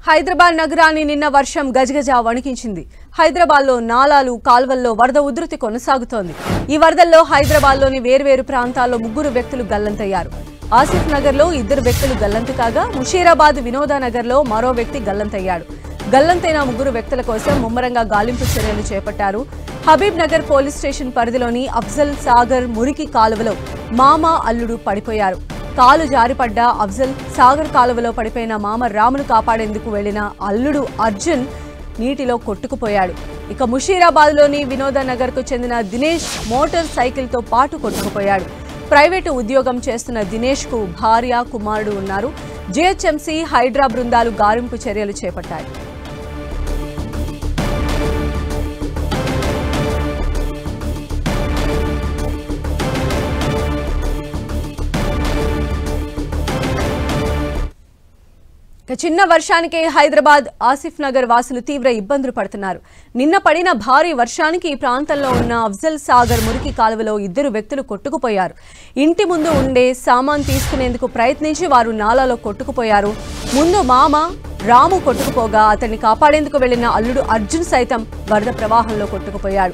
హైదరాబాద్ నగరాన్ని నిన్న వర్షం గజగజ వణికించింది. హైదరాబాద్లో నాలాలు కాల్వల్లో వరద ఉధృతి కొనసాగుతోంది. ఈ వరదల్లో హైదరాబాద్లోని వేర్వేరు ప్రాంతాల్లో 3 వ్యక్తులు గల్లంతయ్యారు. ఆసిఫ్ నగర్లో 2 వ్యక్తులు గల్లంతు కాగా ముషీరాబాద్ వినోదానగర్లో మరో వ్యక్తి గల్లంతయ్యాడు. గల్లంతైన 3 వ్యక్తుల కోసం ముమ్మరంగా గాలింపు చర్యలు చేపట్టారు. హబీబ్ నగర్ పోలీస్ స్టేషన్ పరిధిలోని అఫ్జల్ సాగర్ మురికి కాలువలో మామ అల్లుడు పడిపోయారు. కాలు జారిపడ్డ అఫ్జల్ సాగర్ కాలువలో పడిపోయిన మామ రామును కాపాడేందుకు వెళ్లిన అల్లుడు అర్జున్ నీటిలో కొట్టుకుపోయాడు. ఇక ముషీరాబాద్లోని వినోదనగర్కు చెందిన దినేష్ మోటార్ సైకిల్తో పాటు కొట్టుకుపోయాడు. ప్రైవేటు ఉద్యోగం చేస్తున్న దినేష్కు భార్య కుమారుడు ఉన్నారు. జీహెచ్ఎంసీ హైడ్రా బృందాలు గాలింపు చర్యలు చేపట్టాయి. చిన్న వర్షానికే హైదరాబాద్ ఆసిఫ్ నగర్ వాసులు తీవ్ర ఇబ్బందులు పడుతున్నారు. నిన్న పడిన భారీ వర్షానికి ఈ ప్రాంతంలో ఉన్న అఫ్జల్ సాగర్ మురికి కాలువలో 2 వ్యక్తులు కొట్టుకుపోయారు. ఇంటి ముందు ఉండే సామాన్ తీసుకునేందుకు ప్రయత్నించి వారు నాలాలో కొట్టుకుపోయారు. ముందు మామ రాము కొట్టుకుపోగా అతన్ని కాపాడేందుకు వెళ్లిన అల్లుడు అర్జున్ సైతం వరద ప్రవాహంలో కొట్టుకుపోయాడు.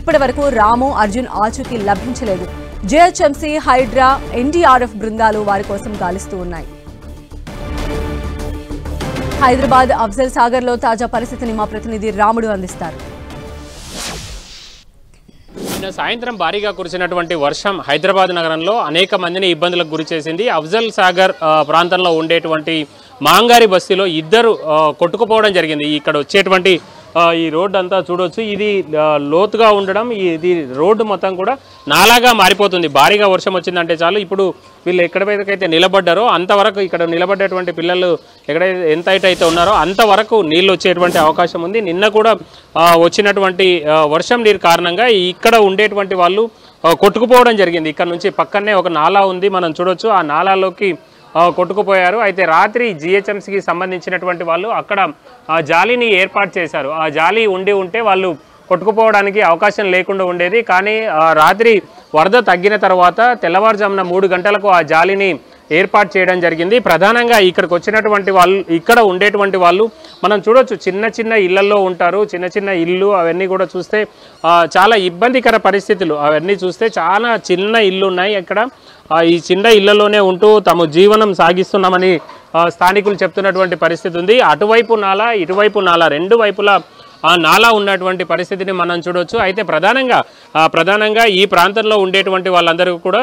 ఇప్పటి వరకు రాము అర్జున్ ఆచూకీ లభించలేదు. జీహెచ్ఎంసీ హైడ్రా ఎన్డీఆర్ఎఫ్ బృందాలు వారి కోసం గాలిస్తూ ఉన్నాయి. హైదరాబాద్ అఫ్జల్ సాగర్ లో తాజా పరిస్థితిని మా ప్రతినిధి రాముడు అందిస్తారు. నిన్న సాయంత్రం భారీగా కురిసినటువంటి వర్షం హైదరాబాద్ నగరంలో అనేక మందిని ఇబ్బందులకు గురి చేసింది. అఫ్జల్ సాగర్ ప్రాంతంలో ఉండేటువంటి మాంగారి బస్తీలో 2 కొట్టుకుపోవడం జరిగింది. ఇక్కడ వచ్చేటువంటి ఈ రోడ్డు అంతా చూడవచ్చు. ఇది లోతుగా ఉండడం, ఇది రోడ్డు మొత్తం కూడా నాలాగా మారిపోతుంది. భారీగా వర్షం వచ్చిందంటే చాలు. ఇప్పుడు వీళ్ళు ఎక్కడైతే నిలబడ్డారో అంతవరకు, ఇక్కడ నిలబడ్డటువంటి పిల్లలు ఎక్కడైతే ఎంత అయితే ఉన్నారో అంతవరకు నీళ్ళు వచ్చేటువంటి అవకాశం ఉంది. నిన్న కూడా వచ్చినటువంటి వర్షం నీరు కారణంగా ఇక్కడ ఉండేటువంటి వాళ్ళు కొట్టుకుపోవడం జరిగింది. ఇక్కడ నుంచి పక్కనే ఒక నాలా ఉంది, మనం చూడొచ్చు. ఆ నాలాలోకి కొట్టుకుపోయారు. అయితే రాత్రి జిహెచ్ఎంసీకి సంబంధించినటువంటి వాళ్ళు అక్కడ జాలీని ఏర్పాటు చేశారు. ఆ జాలీ ఉంటే వాళ్ళు కొట్టుకుపోవడానికి అవకాశం లేకుండా ఉండేది. కానీ రాత్రి వరద తగ్గిన తర్వాత తెల్లవారుజామున 3 గంటలకు ఆ జాలీని ఏర్పాటు చేయడం జరిగింది. ప్రధానంగా ఇక్కడికి వచ్చినటువంటి వాళ్ళు, ఇక్కడ ఉండేటువంటి వాళ్ళు మనం చూడొచ్చు, చిన్న ఇళ్లలో ఉంటారు. చిన్న ఇల్లు అవన్నీ కూడా చూస్తే చాలా ఇబ్బందికర పరిస్థితులు. అవన్నీ చూస్తే చాలా చిన్న ఇల్లు ఉన్నాయి. ఇక్కడ ఈ చిన్న ఇళ్లలోనే ఉంటూ తమ జీవనం సాగిస్తున్నామని స్థానికులు చెప్తున్నటువంటి పరిస్థితి ఉంది. అటువైపు నాలా, ఇటువైపు నాలా, 2 వైపులా నాలా ఉన్నటువంటి పరిస్థితిని మనం చూడొచ్చు. అయితే ప్రధానంగా ఈ ప్రాంతంలో ఉండేటువంటి వాళ్ళందరూ కూడా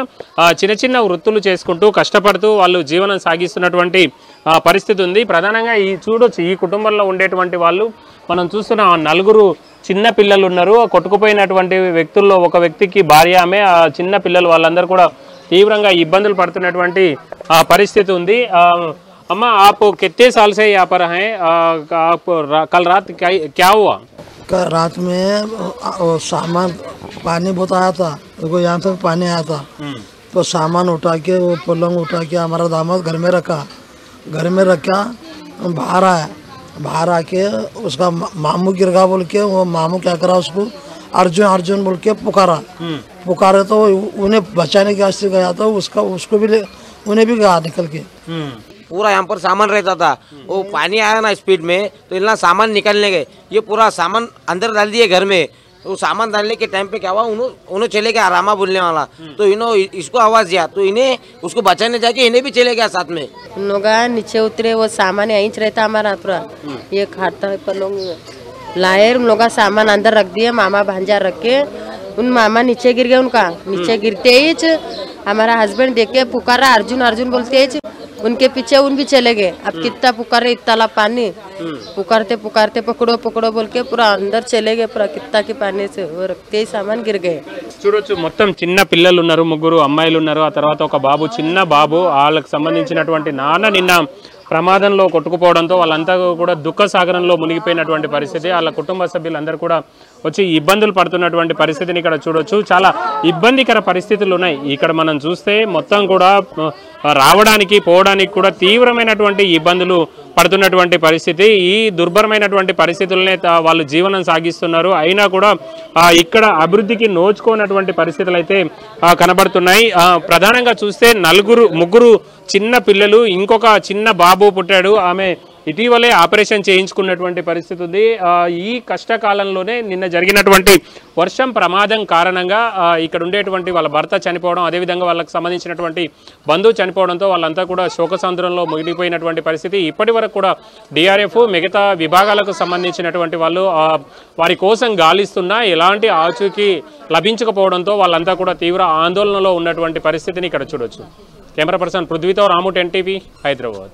చిన్న వృత్తులు చేసుకుంటూ కష్టపడుతూ వాళ్ళు జీవనం సాగిస్తున్నటువంటి పరిస్థితి ఉంది. ప్రధానంగా చూడొచ్చు, ఈ కుటుంబంలో ఉండేటువంటి వాళ్ళు మనం చూస్తున్న 4 చిన్న పిల్లలు ఉన్నారు. కొట్టుకుపోయినటువంటి వ్యక్తుల్లో ఒక వ్యక్తికి భార్య, ఆమె, చిన్న పిల్లలు, వాళ్ళందరూ కూడా తీవ్రంగా ఇబ్బందులు పడుతున్నటువంటి పరిస్థితి ఉంది. अम्मा आप कितने साल से यहाँ पर हैं? आप कल रात क्या हुआ? कल रात में सामान पानी बहुत आया था, देखो यहाँ तक पानी आया था। तो सामान उठा के, वो पलंग उठा के हमारा दामाद घर में रखा बाहर आके उसका मामू गिरगा बोल के, वो मामू क्या करा, उसको अर्जुन बोल के पुकारा तो उन्हें बचाने के वास्ते गया था। उसको भी उन्हें भी गया निकल के। पूरा यहाँ पर सामान रहता था, वो पानी आया ना स्पीड में, तो इतना सामान निकलने गए। ये पूरा सामान अंदर डाल दिए घर में। तो सामान डालने के टाइम पे क्या हुआ, उन्होंने चले गया रामा बोलने वाला, तो इसको आवाज दिया, तो इन्हें उसको बचाने जाके इन्हें भी चले गया साथ में। उन लोग नीचे उतरे, वो सामान यहीं रहता हमारा पूरा, ये खाता पर लोग लाए, उन लोग का सामान अंदर रख दिए, मामा भांजा रख के। उन मामा नीचे गिर गए, उनका नीचे गिरते ही हमारा हस्बैंड देख के पुकारा, अर्जुन बोलते ही उनके पीछे उन भी चले गए। अब कितना पुकारे, इतना पानी, पुकारते पकड़ो बोल के पूरा अंदर चले गए, पूरा कितना के पानी से वो रखते ही सामान गिर गए। చూడొచ్చు, మొత్తం చిన్న పిల్లలు ఉన్నారు, 3 అమ్మాయిలు ఉన్నారు, ఆ తర్వాత ఒక బాబు, చిన్న బాబు. వాళ్ళకి సంబంధించినటువంటి నాన్న నిన్న ప్రమాదంలో కొట్టుకుపోవడంతో వాళ్ళంతా కూడా దుఃఖ సాగరంలో మునిగిపోయినటువంటి పరిస్థితి. వాళ్ళ కుటుంబ సభ్యులందరూ కూడా వచ్చి ఇబ్బందులు పడుతున్నటువంటి పరిస్థితిని ఇక్కడ చూడొచ్చు. చాలా ఇబ్బందికర పరిస్థితులు ఉన్నాయి. ఇక్కడ మనం చూస్తే మొత్తం కూడా రావడానికి పోవడానికి కూడా తీవ్రమైనటువంటి ఇబ్బందులు పడుతున్నటువంటి పరిస్థితి. ఈ దుర్భరమైనటువంటి పరిస్థితులనే వాళ్ళు జీవనం సాగిస్తున్నారు. అయినా కూడా ఇక్కడ అభివృద్ధికి నోచుకోనటువంటి పరిస్థితులు అయితే కనబడుతున్నాయి. ప్రధానంగా చూస్తే 3 చిన్న పిల్లలు, ఇంకొక చిన్న బాబు పుట్టాడు. ఆమె ఇటీవలే ఆపరేషన్ చేయించుకున్నటువంటి పరిస్థితి ఉంది. ఈ కష్టకాలంలోనే నిన్న జరిగినటువంటి వర్షం ప్రమాదం కారణంగా ఇక్కడ ఉండేటువంటి వాళ్ళ భర్త చనిపోవడం, అదేవిధంగా వాళ్ళకి సంబంధించినటువంటి బంధువు చనిపోవడంతో వాళ్ళంతా కూడా శోకసంద్రంలో మునిగిపోయినటువంటి పరిస్థితి. ఇప్పటి వరకు కూడా డిఆర్ఎఫ్ మిగతా విభాగాలకు సంబంధించినటువంటి వాళ్ళు వారి కోసం గాలిస్తున్నా ఎలాంటి ఆచూకీ లభించకపోవడంతో వాళ్ళంతా కూడా తీవ్ర ఆందోళనలో ఉన్నటువంటి పరిస్థితిని ఇక్కడ చూడొచ్చు. కెమెరా పర్సన్ పృథ్వీతో రాము 10 టీవీ హైదరాబాద్.